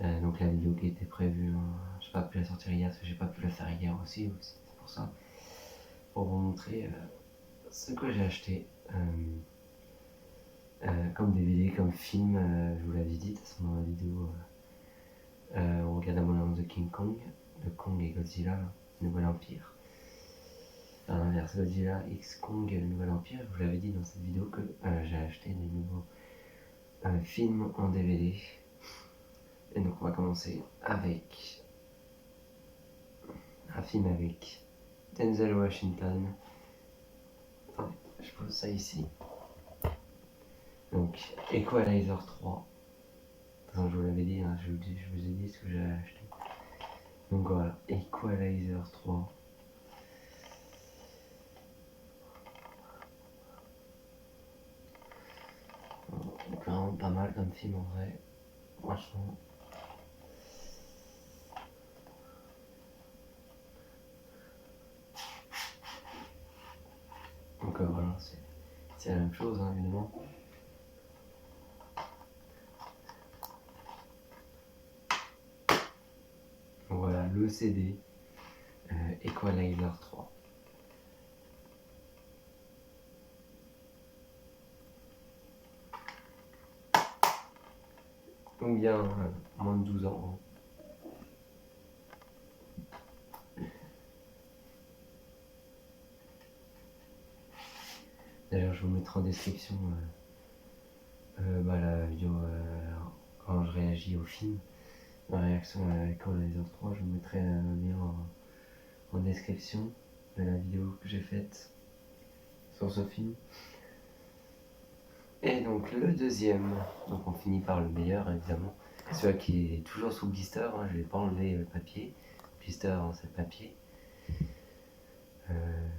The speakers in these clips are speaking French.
Donc la vidéo qui était prévue, j'ai pas pu la sortir hier parce que j'ai pas pu la faire hier aussi, c'est pour ça. Pour vous montrer ce que j'ai acheté comme DVD, comme film, je vous l'avais dit de toute façon dans la vidéo. On regarde Abandon de King Kong, de Kong et Godzilla, Nouvel Empire. À l'inverse, Godzilla X Kong, Nouvel Empire, je vous l'avais dit dans cette vidéo que j'ai acheté des nouveaux films en DVD. Et donc on va commencer avec un film avec Denzel Washington. Attendez, je pose ça ici. Donc Equalizer 3. Attends, je vous l'avais dit, hein, je vous ai dit ce que j'ai acheté. Donc voilà, Equalizer 3. Donc vraiment pas mal comme film en vrai. Franchement. Donc voilà, c'est la même chose hein, évidemment. Donc voilà le CD Equalizer 3. Donc bien moins de 12 ans. D'ailleurs je vous mettrai en description la vidéo quand je réagis au film. Ma réaction à Equalizer 3, je vous mettrai un lien en description de la vidéo que j'ai faite sur ce film. Et donc le deuxième, donc on finit par le meilleur évidemment, celui qui est toujours sous blister, hein, je n'ai pas enlevé le papier, blister hein, c'est le papier,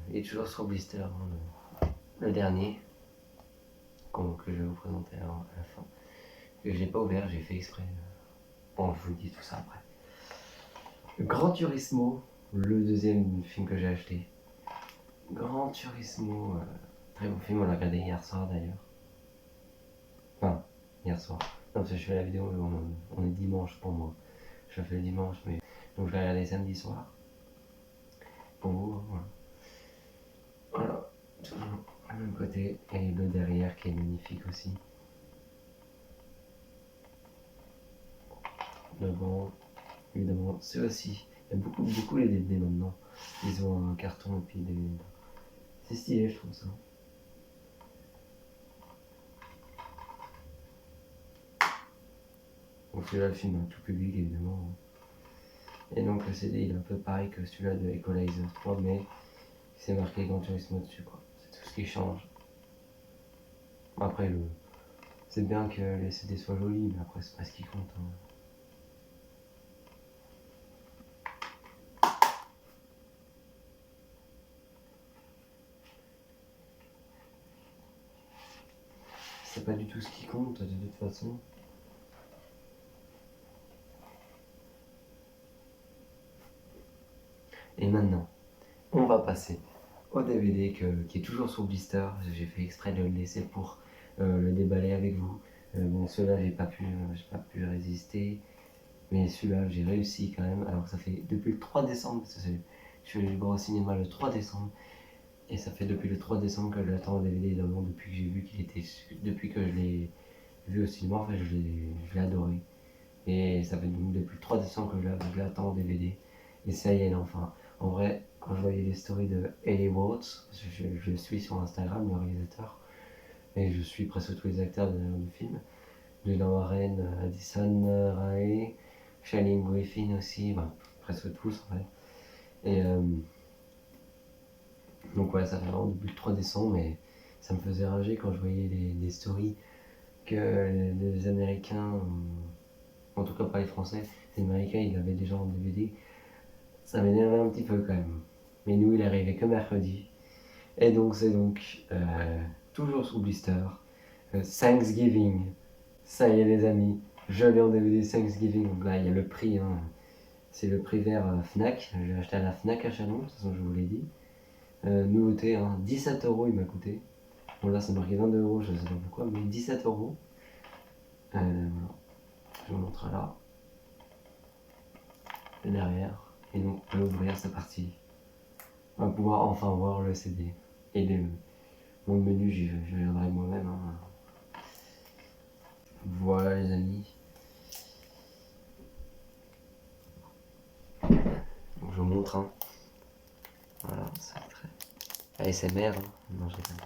il est toujours sur blister, hein, le dernier que je vais vous présenter à la fin, que je n'ai pas ouvert, j'ai fait exprès, bon je vous dis tout ça après. Gran Turismo, le deuxième film que j'ai acheté, Gran Turismo, très bon film, on l'a regardé hier soir d'ailleurs. Enfin, hier soir. Non, parce que je fais la vidéo, on est dimanche pour moi. Je la fais le dimanche, mais. Donc je vais regarder samedi soir. Pour vous, voilà. Voilà, toujours le même côté. Et le derrière qui est magnifique aussi. Devant, évidemment, c'est aussi. Il y a beaucoup les DVD maintenant. Ils ont un carton et puis des. C'est stylé, je trouve ça. Donc celui-là, le film est tout public évidemment. Et donc le CD il est un peu pareil que celui-là de Equalizer 3, mais c'est marqué Gran Turismo dessus quoi. C'est tout ce qui change. Après c'est bien que les CD soient jolis, mais après c'est pas ce qui compte. Hein. C'est pas du tout ce qui compte de toute façon. Et maintenant, on va passer au DVD qui est toujours sur blister. J'ai fait exprès de le laisser pour le déballer avec vous. Bon, celui-là, j'ai pas pu résister. Mais celui-là, j'ai réussi quand même. Alors que ça fait depuis le 3 décembre, parce que je suis allé le voir au cinéma le 3 décembre. Et ça fait depuis le 3 décembre que je l'attends en DVD, évidemment, depuis que j'ai vu qu'il était. Depuis que je l'ai vu au cinéma, en fait, je l'ai adoré. Et ça fait donc depuis le 3 décembre que je l'attends en DVD. Et ça y est, là, enfin. En vrai, quand je voyais les stories de Ellie Watts, je le suis sur Instagram, le réalisateur, et je suis presque tous les acteurs du film. Dylan Warren, Addison Rae, Shailene Griffin aussi, ben, presque tous en fait. Et donc ouais, ça fait vraiment depuis le 3 décembre, mais ça me faisait rager quand je voyais les stories que les Américains, en tout cas pas les Français, les Américains ils l'avaient déjà en DVD. Ça m'énervait un petit peu quand même. Mais nous il arrivait que mercredi. Et donc c'est toujours sous blister. Thanksgiving. Ça y est les amis, je l'ai en DVD Thanksgiving. Donc là il y a le prix, hein. C'est le prix vert Fnac. Je l'ai acheté à la Fnac à Chalon, de toute façon je vous l'ai dit. Nouveauté, hein. 17 € il m'a coûté. Bon là c'est marqué 22 €, je sais pas pourquoi, mais 17 €. Voilà, je vous montre là. derrière. Et donc on peut l'ouvrir, c'est parti. On va pouvoir enfin voir le CD. Et mon menu, je viendrai moi-même. Hein. Voilà les amis. Donc je vous montre. Hein. Voilà, c'est très ASMR. Hein. Non, je rigole.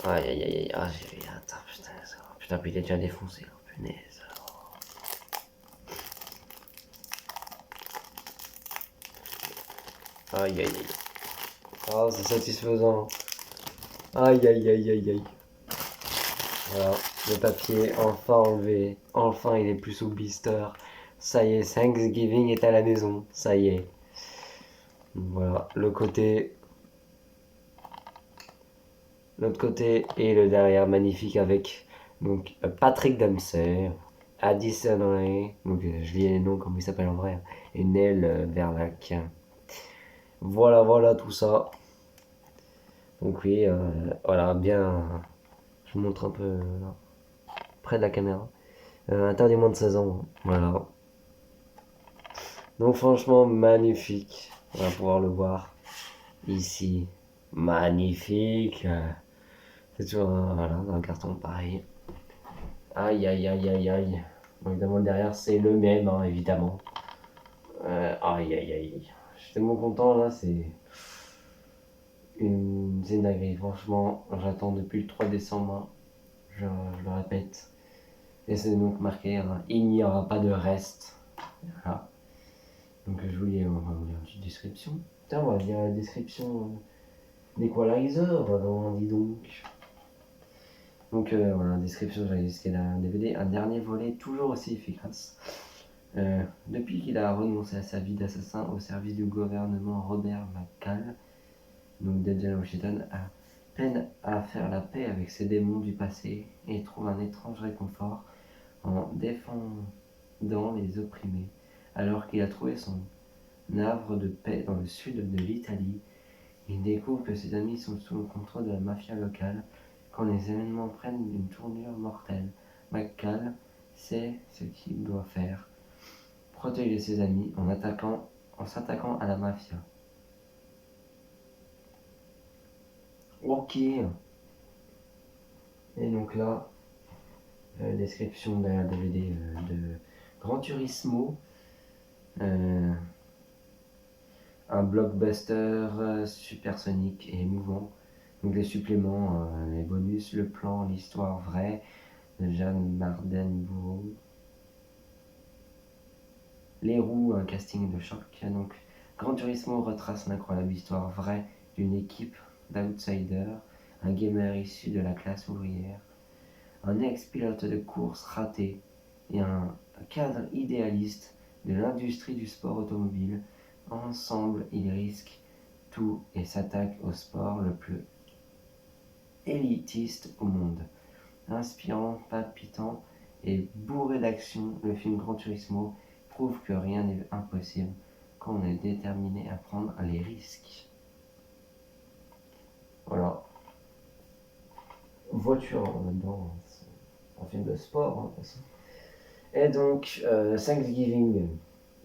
Aïe aïe aïe aïe. Ah, j'ai vu. Attends, putain. Putain, puis il est déjà défoncé. Oh, punaise. Aïe aïe aïe. Ah, c'est satisfaisant. Aïe aïe aïe aïe aïe. Voilà, le papier enfin enlevé. Enfin, il est plus sous blister. Ça y est, Thanksgiving est à la maison. Ça y est. Voilà, l'autre côté et le derrière magnifique avec donc Patrick Dempsey, Addison Rae, donc je lis les noms comme il s'appelle en vrai, et Neil Verlaque. Voilà tout ça. Donc oui, voilà, bien. Je vous montre un peu près de la caméra. Interdit moins de 16 ans. Voilà. Donc franchement, magnifique. On va pouvoir le voir ici. Magnifique. C'est toujours voilà, dans un carton pareil. Aïe aïe aïe aïe aïe. Bon, évidemment, le derrière, c'est le même, hein, évidemment. Aïe aïe aïe. Je suis tellement content là, c'est une dinguerie. Franchement, j'attends depuis le 3 décembre. Hein. Je le répète. Et c'est donc marqué, hein, il n'y aura pas de reste. Voilà. Donc je vous lis, on va vous lire une petite description. Putain, on va lire la description d'Equalizer, dis donc. Donc voilà, description, j'ai risqué d'un DVD, un dernier volet toujours aussi efficace. Depuis qu'il a renoncé à sa vie d'assassin au service du gouvernement, Robert McCall, donc Denzel Washington, a peine à faire la paix avec ses démons du passé et trouve un étrange réconfort en défendant les opprimés. Alors qu'il a trouvé son havre de paix dans le sud de l'Italie, il découvre que ses amis sont sous le contrôle de la mafia locale. Quand les événements prennent une tournure mortelle, McCall sait ce qu'il doit faire. Protéger ses amis en s'attaquant à la mafia. Ok. Et donc là, description de la DVD de Gran Turismo. Un blockbuster supersonique et émouvant. Donc les suppléments, les bonus, le plan, l'histoire vraie de Jeanne Mardenborough. Les roues, un casting de choc. Donc Gran Turismo retrace l'incroyable histoire vraie d'une équipe d'outsiders, un gamer issu de la classe ouvrière, un ex-pilote de course raté et un cadre idéaliste de l'industrie du sport automobile. Ensemble, ils risquent tout et s'attaquent au sport le plus élitiste au monde. Inspirant, palpitant et bourré d'action, le film Gran Turismo prouve que rien n'est impossible quand on est déterminé à prendre les risques. Voilà. Voiture en même temps, c'est un film de sport, hein, de toute façon. Et donc, Thanksgiving,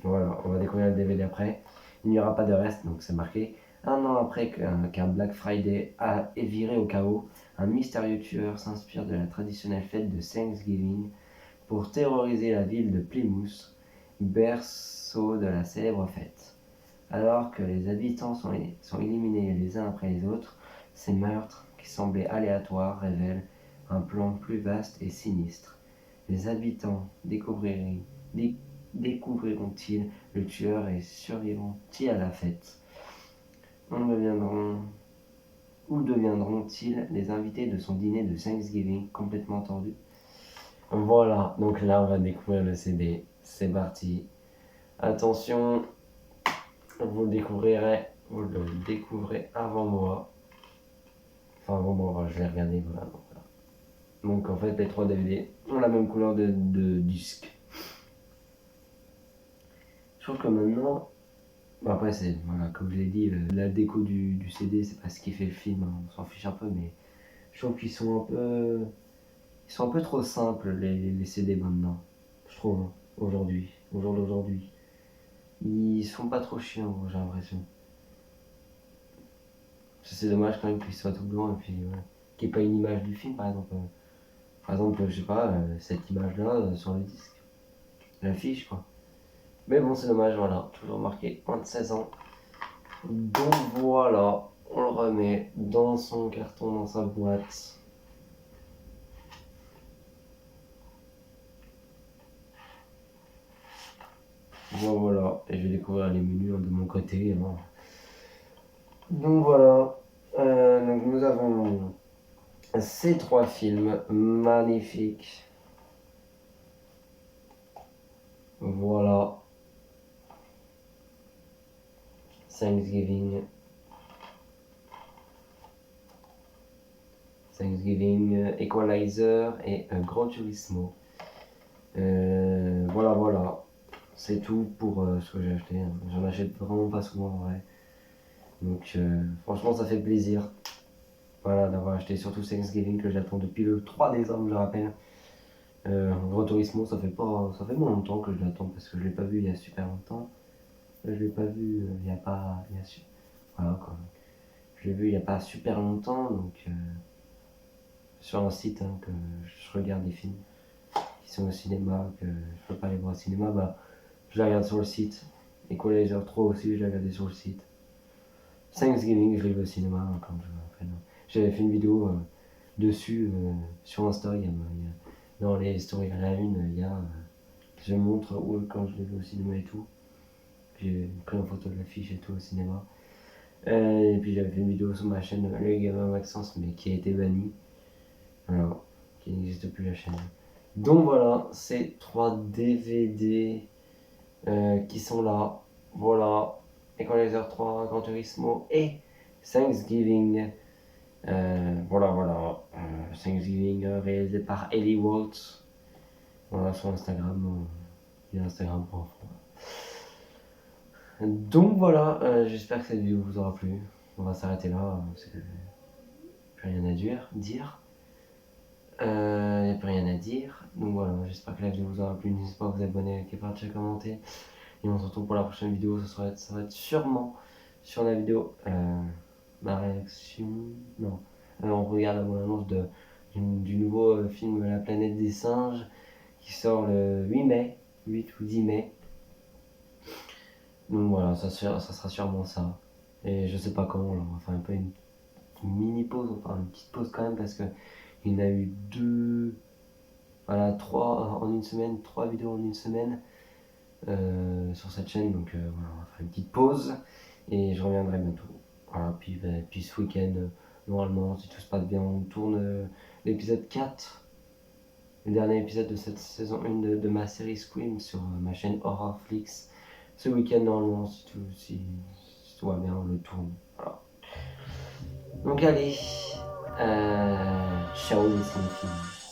voilà, on va découvrir le DVD après. Il n'y aura pas de reste, donc c'est marqué. Un an après qu'un Black Friday est viré au chaos, un mystérieux tueur s'inspire de la traditionnelle fête de Thanksgiving pour terroriser la ville de Plymouth, berceau de la célèbre fête. Alors que les habitants sont éliminés les uns après les autres, ces meurtres, qui semblaient aléatoires, révèlent un plan plus vaste et sinistre. Les habitants découvriront-ils le tueur et survivront-ils à la fête? Ou deviendront-ils les invités de son dîner de Thanksgiving complètement tordu? Voilà, donc là on va découvrir le CD. C'est parti. Attention, vous le découvrez avant moi. Enfin avant moi, je l'ai regardé, voilà. Donc en fait les 3 DVD ont la même couleur de disque. Je trouve que maintenant, bon après c'est, voilà, comme je l'ai dit, la déco du CD c'est pas ce qui fait le film, hein, on s'en fiche un peu, mais je trouve qu'ils sont un peu trop simples les CD maintenant, je trouve. aujourd'hui, au jour d'aujourd'hui. Ils sont pas trop chiants, j'ai l'impression. C'est dommage quand même qu'ils soient tout blancs et puis qu'il n'y ait pas une image du film, par exemple. Par exemple, je sais pas, cette image-là sur le disque, l'affiche quoi. Mais bon, c'est dommage, voilà, toujours marqué moins de 16 ans. Donc voilà, on le remet dans son carton, dans sa boîte. Voilà, et je vais découvrir les menus de mon côté. Hein. Donc voilà, donc nous avons ces 3 films magnifiques. Voilà, Thanksgiving, Equalizer et Gran Turismo. Voilà, c'est tout pour ce que j'ai acheté. Hein. J'en achète vraiment pas souvent en vrai. Donc franchement ça fait plaisir. Voilà, d'avoir acheté surtout Thanksgiving que j'attends depuis le 3 décembre, je rappelle. Gran Turismo, ça fait moins longtemps que je l'attends parce que je l'ai pas vu il y a super longtemps. Je l'ai pas vu il y a pas, voilà quoi. Je l'ai vu il y a pas super longtemps, donc sur un site hein, que je regarde des films qui sont au cinéma, que je peux pas aller voir au cinéma, bah je les regarde sur le site. Equalizer 3 aussi, je l'ai regardé sur le site. Thanksgiving, je l'ai vu au cinéma quand j'avais fait une vidéo dessus sur Insta, dans les stories à la une, je montre où, quand je l'ai vu au cinéma et tout. J'ai pris une photo de l'affiche et tout au cinéma. Et puis j'avais fait une vidéo sur ma chaîne Le Gamin Maxence, mais qui a été bannie. Alors, qui n'existe plus la chaîne. Donc voilà, ces 3 DVD qui sont là. Voilà, Equalizer 3, Gran Turismo et Thanksgiving. Voilà. Thanksgiving réalisé par Ellie Waltz. Voilà, sur Instagram. Il y a Instagram pour enfants. Donc voilà, j'espère que cette vidéo vous aura plu. On va s'arrêter là, parce que plus rien à dire. Il n'y a plus rien à dire. Donc voilà, j'espère que la vidéo vous aura plu. N'hésitez pas à vous abonner, liker, partager, commenter. Et on se retrouve pour la prochaine vidéo. Ça va être sûrement sur la vidéo ma réaction. Non. On regarde la bande-annonce du nouveau film La planète des singes qui sort le 8 mai, 8 ou 10 mai. Donc voilà, ça sera sûrement ça. Et je sais pas quand, on va faire un peu une mini pause, enfin une petite pause quand même parce que il y en a eu 3 en une semaine, 3 vidéos en une semaine sur cette chaîne. Donc voilà, on va faire une petite pause et je reviendrai bientôt. Voilà, puis ce week-end, normalement, si tout se passe bien, on tourne l'épisode 4, le dernier épisode de cette saison 1 de ma série Scream sur ma chaîne Horrorflix. Ce week-end, normalement, si tout va bien, on le tourne. Voilà. Donc allez, ciao les cinéphiles.